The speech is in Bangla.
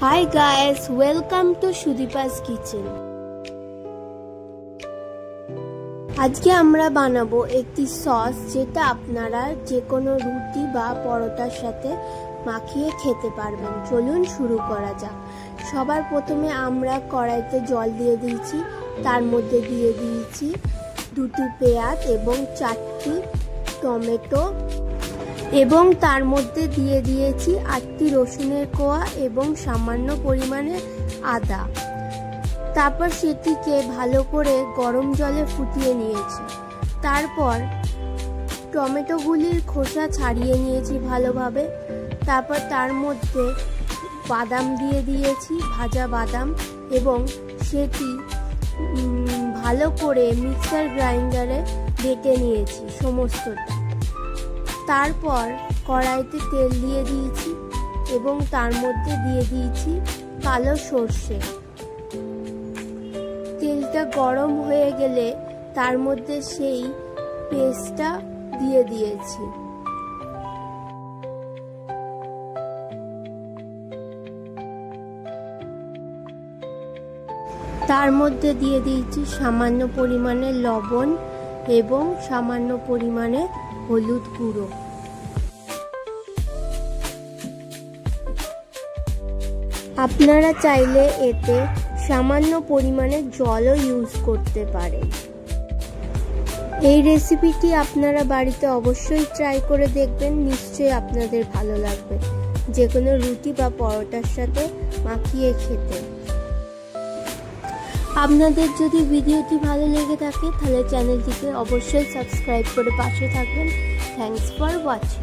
Hi guys, welcome to Sudipa's Kitchen. আজকে আমরা বানাবো একটি সস যেটা আপনারা যে কোনো রুটি বা পরোটার সাথে মাখিয়ে খেতে পারবেন। চলুন শুরু করা যাক। সবার প্রথমে আমরা কড়াইতে জল দিয়ে দিয়েছি, তার মধ্যে দিয়ে দিয়েছি 2টি পেঁয়াজ এবং 4টি টমেটো এবং তার মধ্যে দিয়ে দিয়েছি 8টি রসুনের কোয়া এবং সামান্য পরিমাণে আদা। তারপর সেটিকে ভালো করে গরম জলে ফুটিয়ে নিয়েছি। তারপর টমেটোগুলির খোসা ছাড়িয়ে নিয়েছি ভালোভাবে। তারপর তার মধ্যে বাদাম দিয়ে দিয়েছি, ভাজা বাদাম, এবং সেটি ভালো করে মিক্সার গ্রাইন্ডারে বেটে নিয়েছি সমস্তটা। তারপর কড়াইতে তেল দিয়ে দিয়েছি এবং তার মধ্যে দিয়ে দিয়েছি কালো সর্ষে। তেলটা গরম হয়ে গেলে তার মধ্যে সেই পেস্টটা দিয়ে দিয়েছি। তার মধ্যে দিয়ে দিয়েছি সামান্য পরিমাণে লবণ এবং সামান্য পরিমাণে হলুদ গুঁড়ো। আপনারা চাইলে এতে সামান্য পরিমাণে জলও ইউজ করতে পারেন। এই রেসিপিটি আপনারা বাড়িতে অবশ্যই ট্রাই করে দেখবেন, নিশ্চয়ই আপনাদের ভালো লাগবে যে কোনো রুটি বা পরোটার সাথে মাখিয়ে খেতে। আপনাদের যদি ভিডিওটি ভালো লেগে থাকে তাহলে চ্যানেলটিকে অবশ্যই সাবস্ক্রাইব করে পাশে থাকবেন। Thanks for watching.